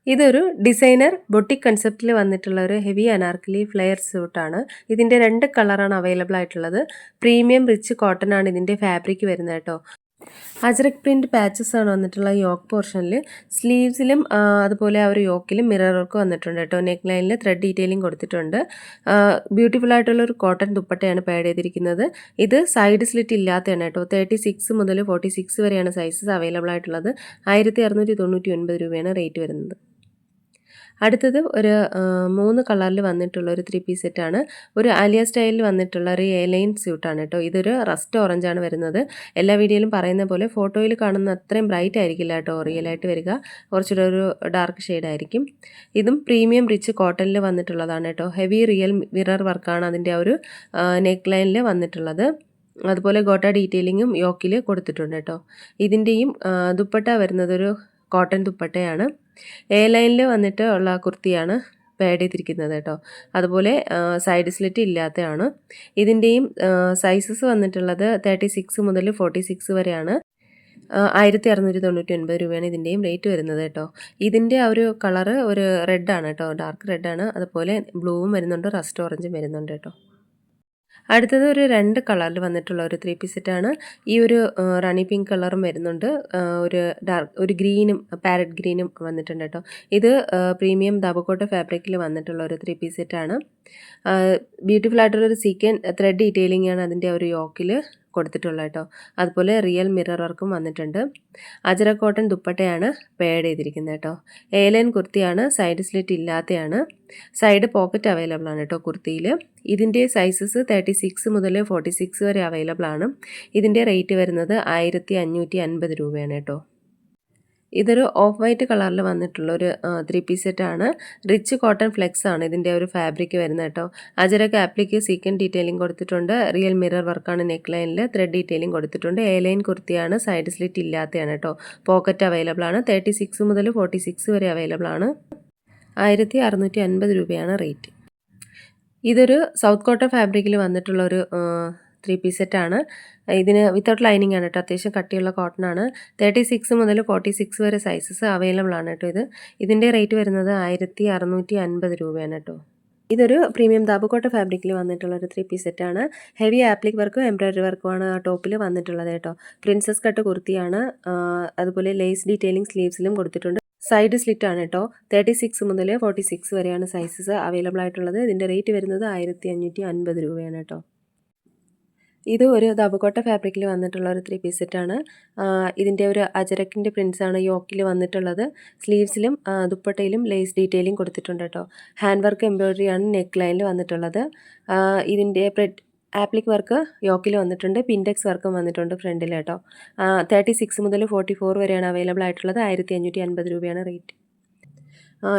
ഇതൊരു designer boutique കൺസെപ്റ്റിൽ വന്നിട്ടുള്ള ഒരു ഹെവി അനാർക്കലി ഫ്ലെയർ സ്യൂട്ടാണ്. ഇതിൻ്റെ 2 കളറാണ് അവൈലബിൾ ആയിട്ടുള്ളത്. പ്രീമിയം റിച്ച് കോട്ടൺ ആണ് ഇതിൻ്റെ ഫാബ്രിക് വരുന്നത് കേട്ടോ. അജ്രക് പ്രിന്റ് പാച്ചസ് ആണ് വന്നിട്ടുള്ള യോക്ക് പോർഷനിൽ. സ്ലീവ്സിലും അതുപോലെ ആ ഒരു യോക്കിലും മിറർ വർക്ക് വന്നിട്ടുണ്ട് കേട്ടോ. നെക്ക് ലൈനിൽ ത്രെഡ് ഡീറ്റെയിലിംഗ് കൊടുത്തിട്ടുണ്ട്. ബ്യൂട്ടിഫുൾ ആയിട്ടുള്ള ഒരു കോട്ടൺ ദുപ്പട്ടയാണ് പാഡ് ചെയ്തിരിക്കുന്നത്. ഇത് സൈഡ് സ്ലിറ്റ് ഇല്ലാത്തതാണ് കേട്ടോ. 36 മുതൽ 46 വരെയാണ് സൈസസ് അവൈലബിൾ ആയിട്ടുള്ളത്. 1699 രൂപയാണ് റേറ്റ് വരുന്നത്. അടുത്തത് ഒരു 3 കളറിൽ വന്നിട്ടുള്ള ഒരു 3 പീസ് സെറ്റാണ്. ഒരു ആലിയ സ്റ്റൈലിൽ വന്നിട്ടുള്ള ഒരു എലൈൻ സ്യൂട്ടാണ് കേട്ടോ. ഇതൊരു റസ്റ്റ് ഓറഞ്ചാണ് വരുന്നത്. എല്ലാ വീഡിയോയിലും പറയുന്ന പോലെ ഫോട്ടോയിൽ കാണുന്ന അത്രയും ബ്രൈറ്റ് ആയിരിക്കില്ല കേട്ടോ റിയലായിട്ട് വരിക. കുറച്ചുകൂടെ ഒരു ഡാർക്ക് ഷെയ്ഡ് ആയിരിക്കും. ഇതും പ്രീമിയം റിച്ച് കോട്ടണിൽ വന്നിട്ടുള്ളതാണ് കേട്ടോ. ഹെവി റിയൽ മിറർ വർക്കാണ് അതിൻ്റെ ആ ഒരു നെക്ക് ലൈനിൽ വന്നിട്ടുള്ളത്. അതുപോലെ ഗോട്ട ഡീറ്റെയിലിങ്ങും യോക്കിൽ കൊടുത്തിട്ടുണ്ട് കേട്ടോ. ഇതിൻ്റെയും ദുപ്പട്ട വരുന്നത് ഒരു കോട്ടൺ ദുപ്പട്ടയാണ്. എ ലൈനിൽ വന്നിട്ട് ഉള്ള കുർത്തിയാണ് പാഡ് ചെയ്തിരിക്കുന്നത് കേട്ടോ. അതുപോലെ സൈഡ് സ്ലിറ്റ് ഇല്ലാത്തതാണ്. ഇതിൻ്റെയും സൈസസ് വന്നിട്ടുള്ളത് 36 മുതൽ 46 വരെയാണ്. 1699 രൂപയാണ് ഇതിൻ്റെയും റേറ്റ് വരുന്നത് കേട്ടോ. ഇതിൻ്റെ ആ ഒരു കളറ് ഒരു റെഡാണ് കേട്ടോ, ഡാർക്ക് റെഡാണ്. അതുപോലെ ബ്ലൂവും വരുന്നുണ്ട്, റസ്റ്റ് ഓറഞ്ചും വരുന്നുണ്ട് കേട്ടോ. അടുത്തത് ഒരു 2 കളറിൽ വന്നിട്ടുള്ള ഒരു 3 പീസ് സെറ്റാണ്. ഈ ഒരു റാണി പിങ്ക് കളറും വരുന്നുണ്ട്, ഒരു ഗ്രീനും പാരറ്റ് ഗ്രീനും വന്നിട്ടുണ്ട് കേട്ടോ. ഇത് പ്രീമിയം ദാബക്കോട്ട ഫാബ്രിക്കിൽ വന്നിട്ടുള്ള ഒരു 3 പീസ് സെറ്റാണ്. ബ്യൂട്ടിഫുൾ ആയിട്ടുള്ളൊരു സീക്വൻ ത്രെഡ് ഡീറ്റെയിലിംഗ് ആണ് അതിൻ്റെ ഒരു യോക്കിൽ കൊടുത്തിട്ടുള്ളത് കേട്ടോ. അതുപോലെ റിയൽ മിറർ വർക്കും വന്നിട്ടുണ്ട്. അജറ കോട്ടൺ ദുപ്പട്ടയാണ് പാഡ് ചെയ്തിരിക്കുന്നത് കേട്ടോ. ഏലൻ കുർത്തിയാണ്, സൈഡ് സ്ലിറ്റ് ഇല്ലാത്തതാണ്. സൈഡ് പോക്കറ്റ് അവൈലബിൾ ആണ് കേട്ടോ കുർത്തിയിൽ. ഇതിൻ്റെ സൈസസ് 36 മുതൽ 46 വരെ അവൈലബിൾ ആണ്. ഇതിൻ്റെ റേറ്റ് വരുന്നത് 1550 രൂപയാണ് കേട്ടോ. ഇതൊരു ഓഫ് വൈറ്റ് കളറിൽ വന്നിട്ടുള്ള ഒരു 3 പീസ് സെറ്റാണ്. റിച്ച് കോട്ടൺ ഫ്ലെക്സ് ആണ് ഇതിൻ്റെ ഒരു ഫാബ്രിക് വരുന്നത് കേട്ടോ. അജരക്ക് ആപ്ലിക്ക് സീക്വൻ ഡീറ്റെയിലിംഗ് കൊടുത്തിട്ടുണ്ട്. റിയൽ മിറർ വർക്കാണ് നെക്ക് ലൈനിൽ, ത്രെഡ് ഡീറ്റെയിലിംഗ് കൊടുത്തിട്ടുണ്ട്. എ ലൈൻ കുർത്തിയാണ്, സൈഡ് സ്ലിറ്റ് ഇല്ലാത്തതാണ് കേട്ടോ. പോക്കറ്റ് അവൈലബിൾ ആണ്. 36 മുതൽ 46 വരെ അവൈലബിൾ ആണ്. 1650 രൂപയാണ് റേറ്റ്. ഇതൊരു സൗത്ത് കോട്ടൺ ഫാബ്രിക്കിൽ വന്നിട്ടുള്ള ഒരു 3 പീസ് സെറ്റാണ്. ഇതിന് വിത്തൗട്ട് ലൈനിങ് ആണ് കേട്ടോ. അത്യാവശ്യം കട്ടിയുള്ള കോട്ടൺ ആണ്. 36 മുതൽ 46 വരെ സൈസസ് അവൈലബിൾ ആണ് കേട്ടോ. ഇതിൻ്റെ റേറ്റ് വരുന്നത് 1650 രൂപയാണ് കേട്ടോ. ഇതൊരു പ്രീമിയം ദാബക്കോട്ട ഫാബ്രിക്കിൽ വന്നിട്ടുള്ള ഒരു 3 പീസ് സെറ്റാണ്. ഹെവി ആപ്ലിക് വർക്കും എംബ്രോയിഡറി വർക്കുമാണ് ആ ടോപ്പിൽ വന്നിട്ടുള്ളത് കേട്ടോ. പ്രിൻസസ് കട്ട് കുർത്തിയാണ്. അതുപോലെ ലേസ് ഡീറ്റെയിലിംഗ് സ്ലീവ്സിലും കൊടുത്തിട്ടുണ്ട്. സൈഡ് സ്ലിറ്റ് ആണ് കേട്ടോ. 36 മുതൽ 46 വരെയാണ് സൈസസ് അവൈലബിൾ ആയിട്ടുള്ളത്. ഇതിൻ്റെ റേറ്റ് വരുന്നത് 1550 രൂപയാണ് കേട്ടോ. ഇത് ഒരു ദാബക്കോട്ട ഫാബ്രിക്കിൽ വന്നിട്ടുള്ള ഒരു 3 പീസ് സെറ്റാണ്. ഇതിൻ്റെ ഒരു അജരക്കിൻ്റെ പ്രിൻസാണ് യോക്കിൽ വന്നിട്ടുള്ളത്. സ്ലീവ്സിലും ദുപ്പട്ടയിലും ലേസ് ഡീറ്റെയിലിംഗ് കൊടുത്തിട്ടുണ്ട് കേട്ടോ. ഹാൻഡ് വർക്ക് എംബ്രോയിഡറിയാണ് നെക്ക് ലൈനിൽ വന്നിട്ടുള്ളത്. ഇതിൻ്റെ ആപ്ലിക് വർക്ക് യോക്കിൽ വന്നിട്ടുണ്ട്. പിൻഡെക്സ് വർക്കും വന്നിട്ടുണ്ട് ഫ്രണ്ടിൽ കേട്ടോ. 36 മുതൽ 44 വരെയാണ് അവൈലബിൾ ആയിട്ടുള്ളത്. 1550 രൂപയാണ് റേറ്റ്.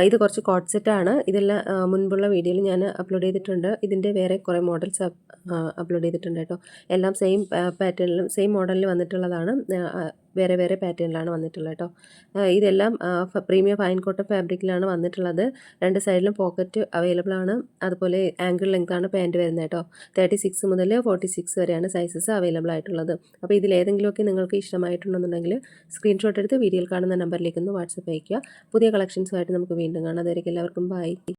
ഇത് കുറച്ച് കോട്ട് സെറ്റാണ്. ഇതെല്ലാം മുൻപുള്ള വീഡിയോയിൽ ഞാൻ അപ്ലോഡ് ചെയ്തിട്ടുണ്ട്. ഇതിൻ്റെ വേറെ കുറേ മോഡൽസ് അപ്ലോഡ് ചെയ്തിട്ടുണ്ട് കേട്ടോ. എല്ലാം സെയിം പാറ്റേണിലും സെയിം മോഡലിൽ വന്നിട്ടുള്ളതാണ്. വേറെ വേറെ പാറ്റേണിലാണ് വന്നിട്ടുള്ളത് കേട്ടോ. ഇതെല്ലാം പ്രീമിയം ഫൈൻ കോട്ടൺ ഫാബ്രിക്കിലാണ് വന്നിട്ടുള്ളത്. 2 സൈഡിലും പോക്കറ്റ് അവൈലബിൾ ആണ്. അതുപോലെ ആംഗിൾ ലെങ്ത് ആണ് പാൻറ്റ് വരുന്നത് കേട്ടോ. 36 മുതൽ 46 വരെയാണ് സൈസസ് അവൈലബിൾ ആയിട്ടുള്ളത്. അപ്പോൾ ഇതിലേതെങ്കിലുമൊക്കെ നിങ്ങൾക്ക് ഇഷ്ടമായിട്ടുണ്ടെന്നുണ്ടെങ്കിൽ സ്ക്രീൻഷോട്ട് എടുത്ത് വീഡിയോയിൽ കാണുന്ന നമ്പറിലേക്ക് ഒന്ന് വാട്സപ്പ് അയയ്ക്കുക. പുതിയ കളക്ഷൻസുമായിട്ട് നമുക്ക് വീണ്ടും കാണാം. അതുവരെയ്ക്കും എല്ലാവർക്കും ബൈ.